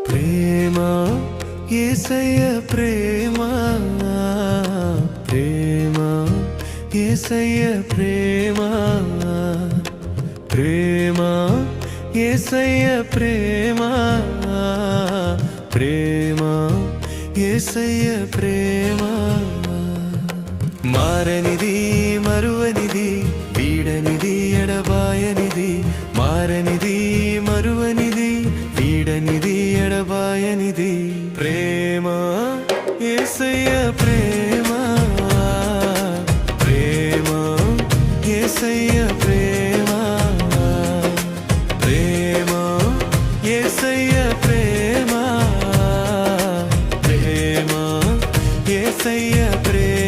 ప్రేమ యేసయ్య ప్రేమ, ప్రేమ యేసయ్య ప్రేమ, ప్రేమ యేసయ్య ప్రేమ, ప్రేమ యేసయ్య ప్రేమ. మారనిది మరువనిది వీడనిది ఎడబాయనిది, మారనిది మరువనిది వీడనిది ఎడబాయనిది. ప్రేమ యేసయ్య ప్రేమ, ప్రేమ యేసయ్య ప్రేమ, ప్రేమ యేసయ్య ప్రేమ, ప్రేమ యేసయ్య ప్రేమ.